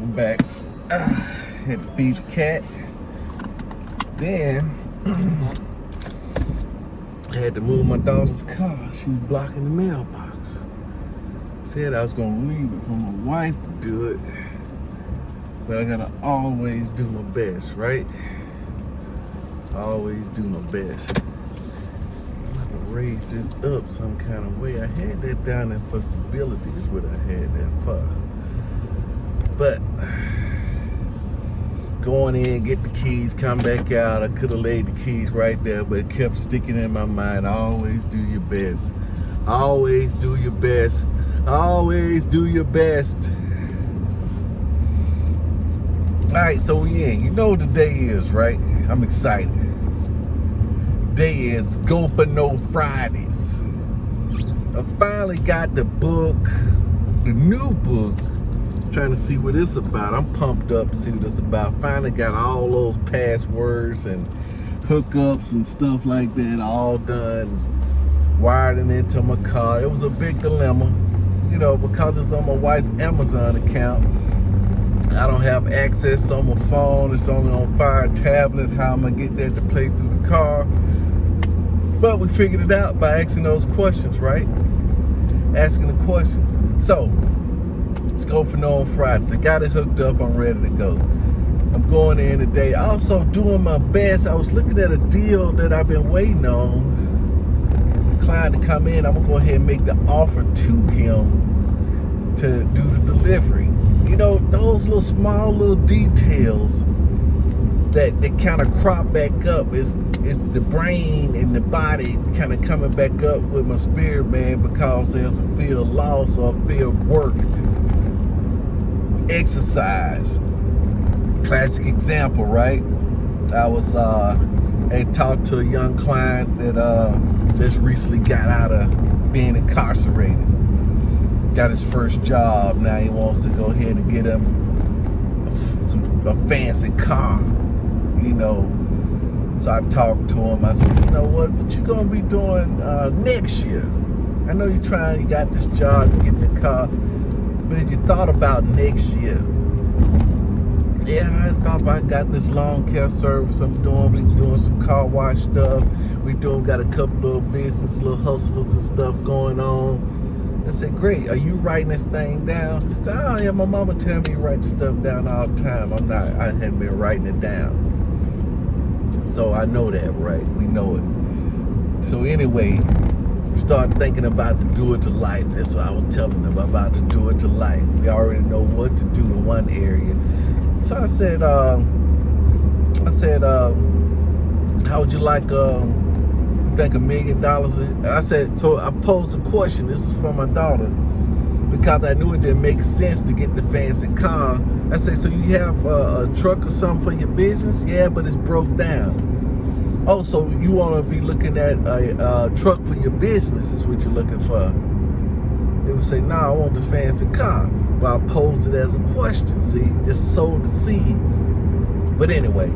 I'm back. Had to feed the cat. Then I had to move my daughter's car. She was blocking the mailbox. Said I was gonna leave it for my wife to do it, but I gotta always do my best, right? Always do my best. I'm gonna have to raise this up some kind of way. I had that down there for stability is what I had that for. But going in, get the keys, come back out. I could have laid the keys right there, but it kept sticking in my mind. Always do your best. Always do your best. Always do your best. All right, so we in. You know what the day is, right? I'm excited. Day is Go For No Fridays. I finally got the book, the new book. Trying to see what it's about. I'm pumped up to see what it's about. Finally got all those passwords and hookups and stuff like that all done. Wired it into my car. It was a big dilemma, you know, because it's on my wife's Amazon account. I don't have access on my phone. It's only on Fire tablet. How am I get that to play through the car? But we figured it out by asking those questions, right? Asking the questions. So let's go for No on Fridays. I got it hooked up. I'm ready to go. I'm going in today. Also doing my best. I was looking at a deal that I've been waiting on. Client to come in. I'm gonna go ahead and make the offer to him to do the delivery. You know, those little small little details that kind of crop back up. It's the brain and the body kind of coming back up with my spirit, man, because there's a fear of loss or a fear of work. Exercise. Classic example, right? I was had talked to a young client that just recently got out of being incarcerated. Got his first job. Now he wants to go ahead and get him a fancy car, you know. So I talked to him. I said, you know what you gonna be doing next year? I know you got this job, you get the car, but have you thought about next year? Yeah, I thought about got this lawn care service I'm doing. We doing some car wash stuff. Got a couple of business, little hustlers and stuff going on. I said, great. Are you writing this thing down? He said, oh yeah, my mama tell me to write stuff down all the time. I hadn't been writing it down. So I know that, right? We know it. So anyway, start thinking about to do it to life. That's what I was telling them about to do it to life. We already know what to do in one area. So I said, how would you like think $1 million? I said, so I posed a question. This was for my daughter because I knew it didn't make sense to get the fancy car. I said, so you have a truck or something for your business? Yeah, but it's broke down. Oh, so you want to be looking at a truck for your business is what you're looking for. They would say, no, I want the fancy car. But I posed it as a question, see? Just sowed the seed. But anyway,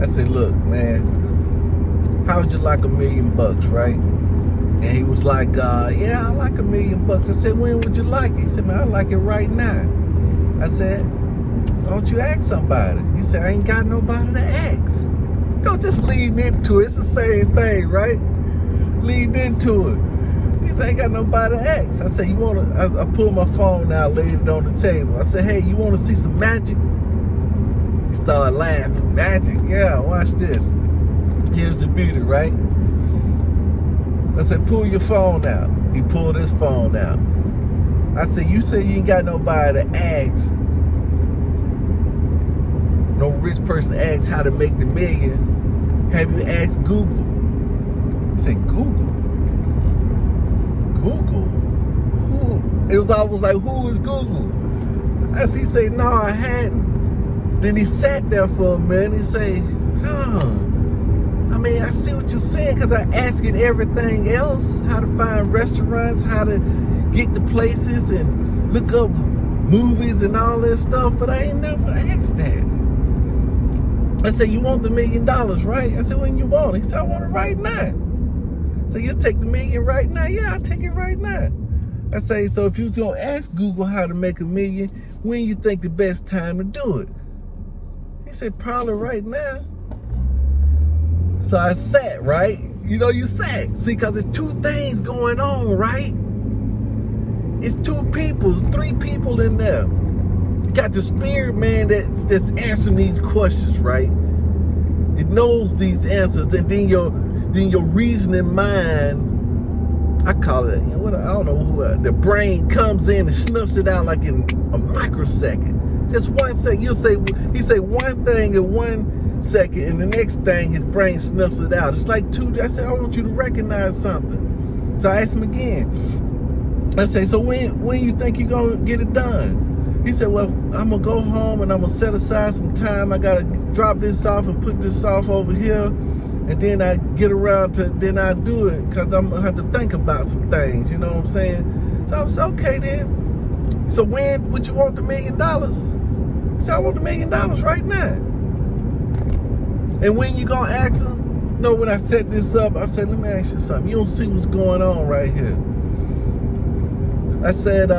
I said, look, man, how would you like $1 million, right? And he was like, yeah, I like $1 million. I said, when would you like it? He said, man, I like it right now. I said, why don't you ask somebody? He said, I ain't got nobody to ask. Don't just lead into it. It's the same thing, right? Lead into it. He said, I ain't got nobody to ask. I said, I pulled my phone out, laid it on the table. I said, hey, you want to see some magic? He started laughing. Magic? Yeah, watch this. Here's the beauty, right? I said, pull your phone out. He pulled his phone out. I said, you say you ain't got nobody to ask. No rich person asks how to make the million. Have you asked Google? I said, Google? Google? Who? It was almost like, who is Google? As he said, no, I hadn't. Then he sat there for a minute. He said, I mean, I see what you're saying because I ask it everything else, how to find restaurants, how to get to places and look up movies and all this stuff, but I ain't never asked that. I said, you want the $1 million, right? I said, when you want it? He said, I want it right now. So you'll take the $1 million right now? Yeah, I'll take it right now. I say, so if you was gonna ask Google how to make $1 million, when you think the best time to do it? He said, probably right now. So I sat, right? You know, you sat. See, because there's two things going on, right? It's two people, it's three people in there. You got the spirit man that's answering these questions, right? It knows these answers, and then your reasoning mind, I call it, I don't know who, the brain comes in and snuffs it out like in a microsecond. Just 1 second. He say one thing in 1 second, and the next thing his brain snuffs it out. It's like I said, I want you to recognize something. So I asked him again. I say, so when you think you're gonna get it done? He said, well, I'm gonna go home and I'm gonna set aside some time. I gotta drop this off and put this off over here. And then I get around to, then I do it, because I'm going to have to think about some things, you know what I'm saying? So I was okay then. So when would you want the $1 million? He said, I want the $1 million right now. And when you going to ask him? No, when I set this up, I said, let me ask you something. You don't see what's going on right here. I said,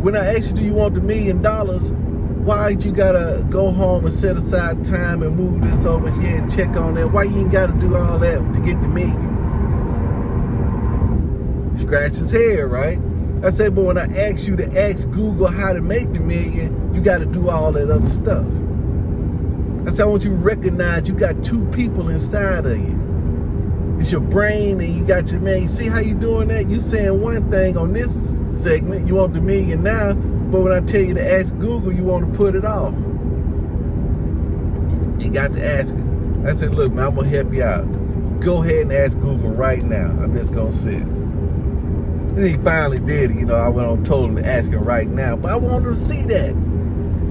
when I asked you, do you want the $1 million? Why'd you gotta go home and set aside time and move this over here and check on that? Why you ain't gotta do all that to get the $1 million? Scratch his head, right? I said, but when I asked you to ask Google how to make the $1 million, you gotta do all that other stuff. I said, I want you to recognize you got two people inside of you. It's your brain and you got your man. You see how you doing that? You saying one thing on this segment, you want the $1 million now, but when I tell you to ask Google, you want to put it off. You got to ask it. I said, look, man, I'm going to help you out. Go ahead and ask Google right now. I'm just going to sit. And he finally did it. You know, I went on, told him to ask him right now. But I wanted to see that.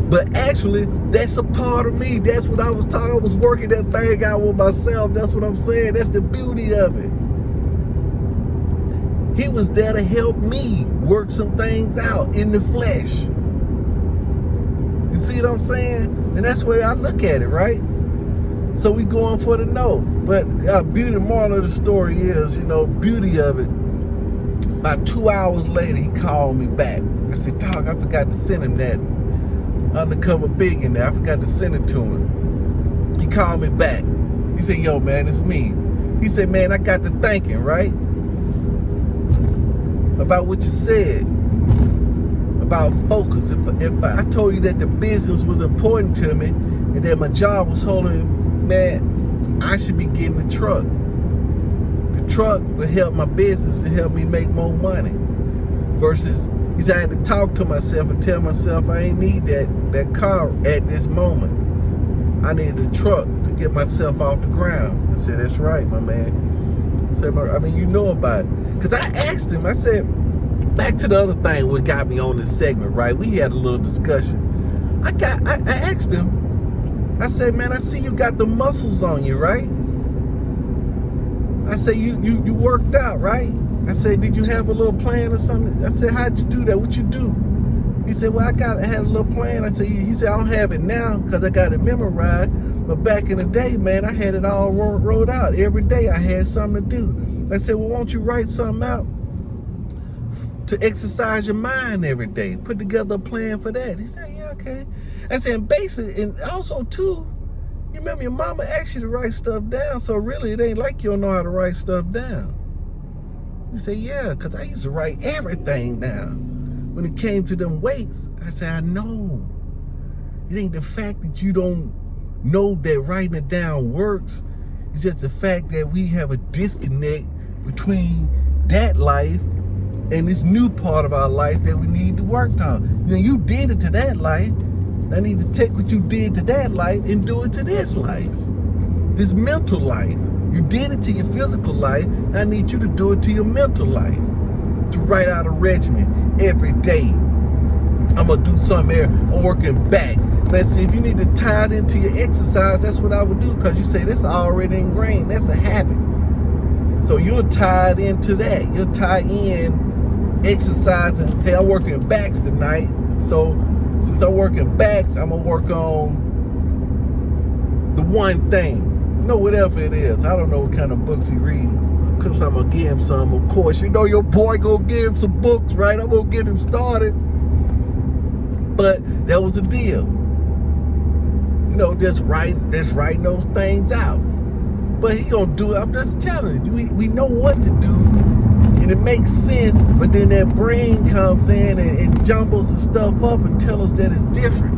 But actually, that's a part of me. That's what I was talking. I was working that thing out with myself. That's what I'm saying. That's the beauty of it. He was there to help me work some things out in the flesh. You see what I'm saying? And that's the way I look at it, right? So we going for the no. But beauty, moral of the story is, you know, beauty of it. About 2 hours later, he called me back. I said, dog, I forgot to send him that undercover billionaire. I forgot to send it to him. He called me back. He said, yo, man, it's me. He said, man, I got to thinking, right? About what you said about focus. If I told you that the business was important to me and that my job was holding, man, I should be getting the truck. The truck will help my business and help me make more money. Versus, he said I had to talk to myself and tell myself I ain't need that car at this moment. I needed a truck to get myself off the ground. I said, that's right, my man. I said, I mean, you know about it. Because I asked him, I said, back to the other thing what got me on this segment, right? We had a little discussion. I asked him, I said, man, I see you got the muscles on you, right? I said, you worked out, right? I said, did you have a little plan or something? I said, how'd you do that? What you do? He said, well, I had a little plan. I said, he said, I don't have it now because I got it memorized. But back in the day, man, I had it all wrote out. Every day I had something to do. I said, well, won't you write something out to exercise your mind every day? Put together a plan for that. He said, yeah, okay. I said, basically, and also, too, you remember your mama asked you to write stuff down, so really it ain't like you don't know how to write stuff down. You say, yeah, because I used to write everything down. When it came to them weights, I said, I know. It ain't the fact that you don't know that writing it down works. It's just the fact that we have a disconnect between that life and this new part of our life that we need to work on. You know, you did it to that life. I need to take what you did to that life and do it to this life, this mental life. You did it to your physical life. I need you to do it to your mental life. To write out a regimen every day. I'm gonna do something here. I'm working backs. Let's see, if you need to tie it into your exercise, that's what I would do, because you say that's already ingrained. That's a habit. So you're tied into that. You're tied in exercising. Hey, I'm working backs tonight. So since I'm working backs, I'm gonna work on the one thing. You know, whatever it is. I don't know what kind of books he reading. Cause I'm gonna give him some, of course. You know your boy gonna give him some books, right? I'm gonna get him started. But that was the deal. You know, just writing those things out. But he gonna do it. I'm just telling you, we know what to do. And it makes sense, but then that brain comes in and jumbles the stuff up and tell us that it's different.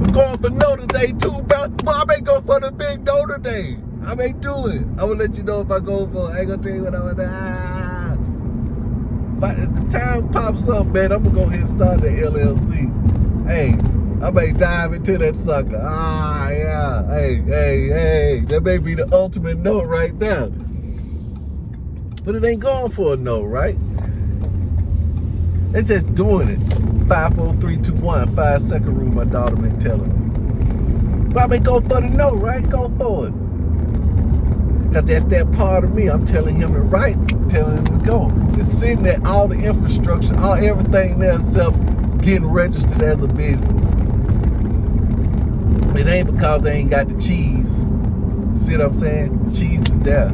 I'm going for no today too, but I may go for the big no today. I may do it. I will let you know if I go for it. I ain't gonna tell you what I'm gonna do. But if the time pops up, man, I'm gonna go ahead and start the LLC. Hey, I may dive into that sucker. Yeah. Hey. That may be the ultimate no right there. But it ain't going for a no, right? It's just doing it. 5, 4, 3, 2, 1. 5-second rule, my daughter been telling me. But I may go for the no, right? Go for it. Because that's that part of me. I'm telling him to write, telling him to go. It's sitting there, all the infrastructure, everything there except getting registered as a business. It ain't because they ain't got the cheese. See what I'm saying? The cheese is there.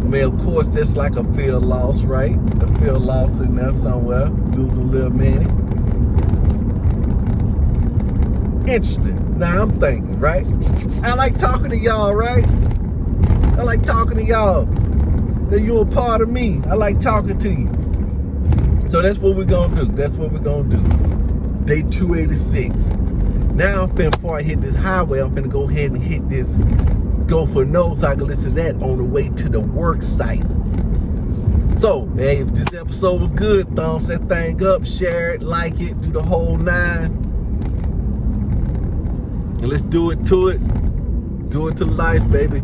I mean, of course, that's like a field loss, right? A field loss in there somewhere. Lose a little money. Interesting. Now I'm thinking, right? I like talking to y'all, right? I like talking to y'all. That you're a part of me. I like talking to you. So that's what we're gonna do. That's what we're gonna do. Day 286. Now before I hit this highway, I'm gonna go ahead and hit this Go for No so I can listen to that on the way to the work site. So, hey, if this episode was good, thumbs that thing up, share it, like it, do the whole 9. And let's do it to it. Do it to life, baby.